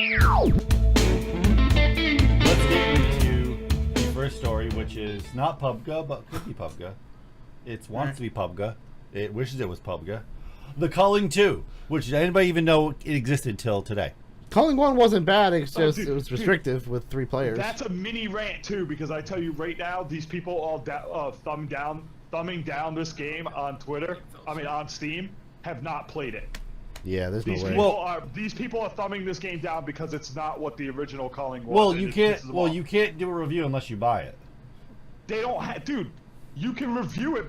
get into the first story, which is not PUBG, but could be PUBG. It wants to be PUBG. It wishes it was PUBG. The Culling 2, which did anybody even know it existed until today? Culling 1 wasn't bad. It's just it was restrictive with 3 players. That's a mini rant too, because I tell you right now, these people all thumbing down this game on Twitter. I mean, on Steam, have not played it. Yeah, there's no way. These people are thumbing this game down because it's not what the original Culling was. Well, you can't. Well, you can't do a review unless you buy it. They don't have, dude. You can review it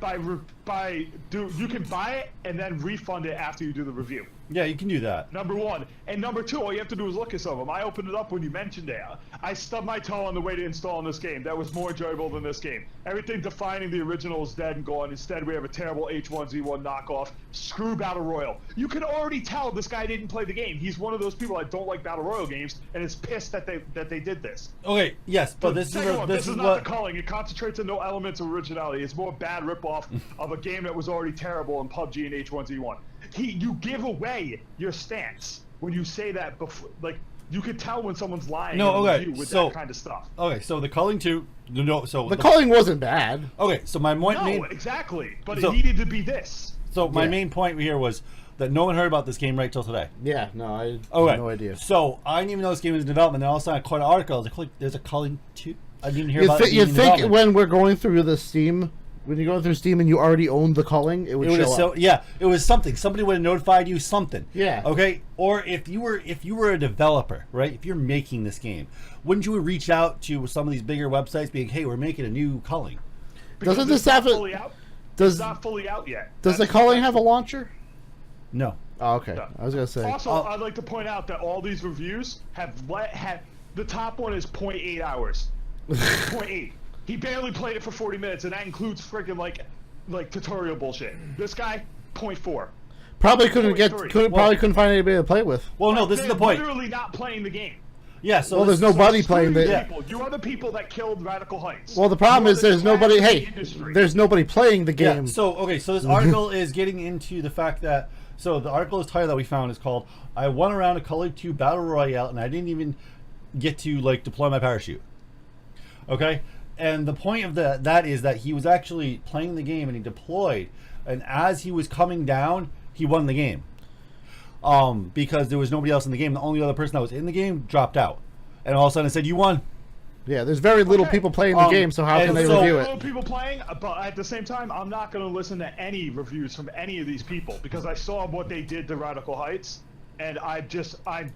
you can buy it and then refund it after you do the review. Yeah, you can do that. Number one. And number two, all you have to do is look at some of them. I opened it up when you mentioned it. I stubbed my toe on the way to installing this game. That was more enjoyable than this game. Everything defining the original is dead and gone. Instead, we have a terrible H1Z1 knockoff. Screw Battle Royale. You can already tell this guy didn't play the game. He's one of those people that don't like Battle Royale games and is pissed that they did this. Okay, yes, but this is not the Culling. It concentrates on no elements of originality. It's more a bad ripoff of a game that was already terrible in PUBG and H1Z1. You give away your stance when you say that before. Like, you could tell when someone's lying with that kind of stuff. Okay, so the Culling 2, the Culling wasn't bad. Okay, so my exactly, but it needed to be this. So my main point here was that no one heard about this game right till today. Yeah, no, I had no idea. So I didn't even know this game was in development. Then all of a sudden I caught an article. I was like, there's a Culling 2. I didn't even hear about it. You think when we're going through the Steam... When you're going through Steam and you already own the Culling, it would show up. Yeah, it was something. Somebody would have notified you something. Yeah. Okay. Or if you were a developer, right? If you're making this game, wouldn't you reach out to some of these bigger websites, being, "Hey, we're making a new Culling"? Doesn't this have fully out? It's not fully out yet. Does the Culling have a launcher? No. Oh, okay. No. I was gonna say. Also, I'd like to point out that all these reviews have the top one is 0.8 hours. 0.8. He barely played it for 40 minutes, and that includes freaking like tutorial bullshit. This guy, 0.4. Probably couldn't find anybody to play with. Well, no, this is the point. Literally not playing the game. Yeah, so there's nobody playing the. You are the people that killed Radical Heights. Well, the problem is there's nobody. Hey, there's nobody playing the game. Yeah, so this article is getting into the fact that. So the article title that we found is called "I won a round of Culling 2 Battle Royale and I didn't even get to deploy my parachute." Okay. And the point of that is that he was actually playing the game and he deployed, and as he was coming down, he won the game. Because there was nobody else in the game. The only other person that was in the game dropped out, and all of a sudden it said, "You won." Yeah, there's very little people playing the game, so how can they review it? Little people playing, but at the same time, I'm not going to listen to any reviews from any of these people because I saw what they did to Radical Heights. And I'm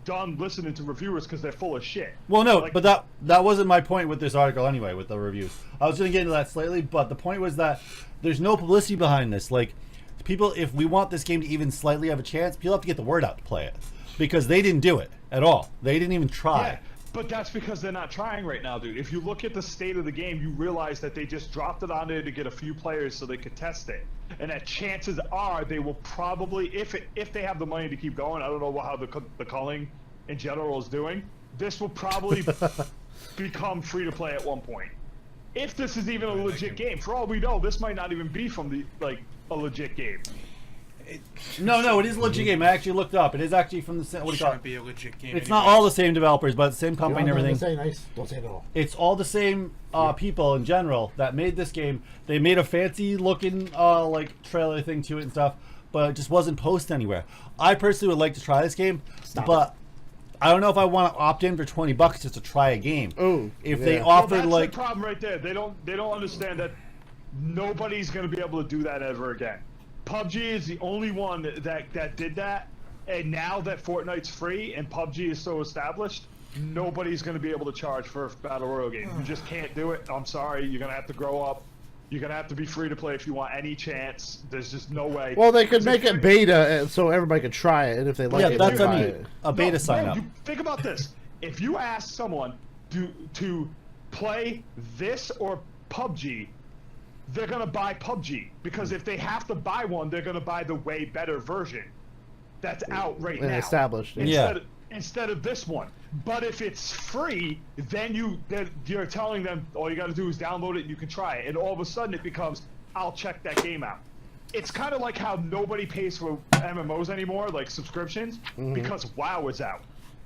done listening to reviewers because they're full of shit. Well, no, but that wasn't my point with this article anyway, with the reviews. I was going to get into that slightly, but the point was that there's no publicity behind this. Like, people, if we want this game to even slightly have a chance, people have to get the word out to play it. Because they didn't do it at all. They didn't even try. Yeah, but that's because they're not trying right now, dude. If you look at the state of the game, you realize that they just dropped it on there to get a few players so they could test it. And that chances are they will probably, if they have the money to keep going, I don't know how the Culling in general is doing, this will probably become free to play at one point. If this is even a legit game, for all we know, this might not even be from a legit game. No, it is a legit game. I actually looked up. It is actually from the same. What do you call it? Be a legit game. It's not all the same developers, but the same company and everything. Don't say it all. It's all the same people in general that made this game. They made a fancy looking trailer thing to it and stuff, but it just wasn't posted anywhere. I personally would like to try this game, but I don't know if I want to opt in for $20 just to try a game. Oh, they offered that's the problem right there. They don't understand that nobody's going to be able to do that ever again. PUBG is the only one that did that, and now that Fortnite's free and PUBG is so established, nobody's going to be able to charge for a Battle Royale game. You just can't do it. I'm sorry. You're going to have to grow up. You're going to have to be free to play if you want any chance. There's just no way. Well, they could make it beta so everybody could try it, and if they like it, that's a beta sign up. Think about this. If you ask someone to play this or PUBG, they're going to buy PUBG, because if they have to buy one, they're going to buy the way better version that's out right now. Established. Instead of this one. But if it's free, then you're telling them all you got to do is download it and you can try it. And all of a sudden it becomes, I'll check that game out. It's kind of like how nobody pays for MMOs anymore, like subscriptions, because WoW is out.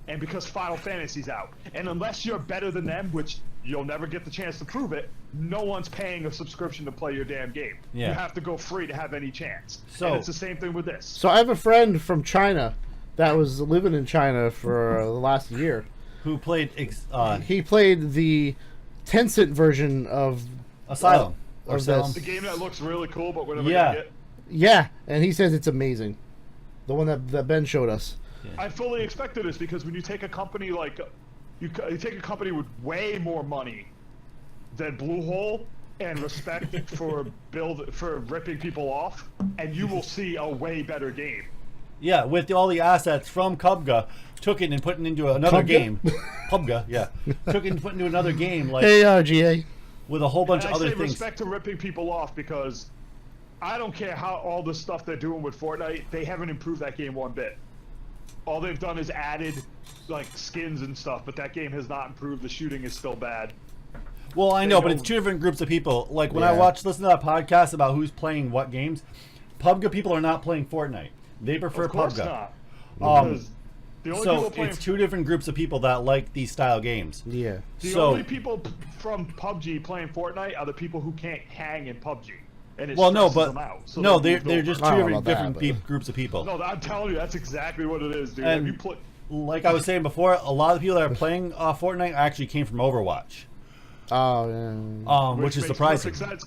and because Final Fantasy's out. And unless you're better than them, which you'll never get the chance to prove it, no one's paying a subscription to play your damn game. Yeah. You have to go free to have any chance. So and it's the same thing with this. So I have a friend from China that was living in China for the last year. who played? He played the Tencent version of Asylum. Or of Asylum. The this. game that looks really cool, but we're never Yeah. gonna get. Yeah, and he says it's amazing. The one that Ben showed us. I fully expected this because when you take a company like you take a company with way more money than Bluehole and respect for ripping people off, and you will see a way better game. Yeah, with all the assets from Cubga, took it and put it into another Cubga? game. Pubga, yeah. Took it and put it into another game, like Hey, GA. with a whole bunch And of I other say things. respect to ripping people off because I don't care how all the stuff they're doing with Fortnite, they haven't improved that game one bit. All they've done is added like skins and stuff, but that game has not improved. The shooting is still bad. Well, I know, but don't- it's two different groups of people. Like when Yeah. I listen to that podcast about who's playing what games, Pubga people are not playing Fortnite. They prefer Of course Pubga. not. Um, Because the only So people playing it's two different groups of people that like these style games. Yeah. the so- only people from PUBG playing Fortnite are the people who can't hang in PUBG. And it Well, no, stresses but them out, so no, they they're move they're over. just I two don't know different about that, groups of people. No, I'm telling you, that's exactly what it is, dude. And- If you put Like I was saying before, a lot of the people that are playing Fortnite actually came from Overwatch, Oh, yeah. which is makes surprising. perfect sense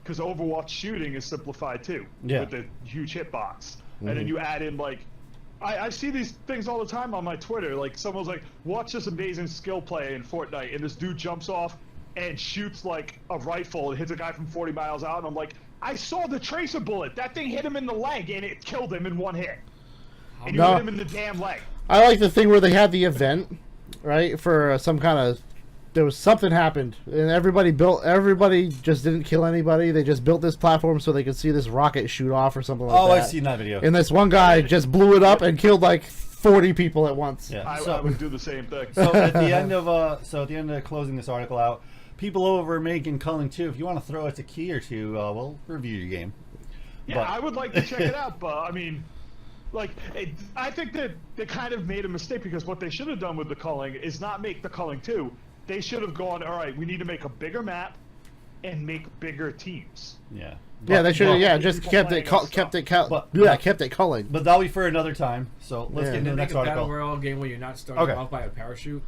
because Overwatch shooting is simplified too, Yeah. with the huge hitbox, and then you add in like, I see these things all the time on my Twitter. Like someone's like, watch this amazing skill play in Fortnite, and this dude jumps off and shoots like a rifle and hits a guy from 40 miles out, and I'm like, I saw the tracer bullet. That thing hit him in the leg and it killed him in one hit. And you No. hit him in the damn leg. I like the thing where they had the event, right? For some kind of, there was something happened, and everybody just didn't kill anybody. They just built this platform so they could see this rocket shoot off or something like Oh, that. I've seen that video. And this one guy just blew it up and killed like 40 people at once. Yeah. I would do the same thing. So at the end of closing this article out, people over making Culling 2, if you want to throw us a key or two, we'll review your game. Yeah, But- I would like to check it out, but I mean, like, I think that they kind of made a mistake because what they should have done with the Culling is not make the Culling 2. They should have gone, all right, we need to make a bigger map and make bigger teams. Yeah. Yeah, they should have. But- Yeah, just people kept playing it, our stuff. kept it culling. But that'll be for another time. So let's Yeah. get into the Make next a battle article. royale game where you're not starting Okay. off by a parachute.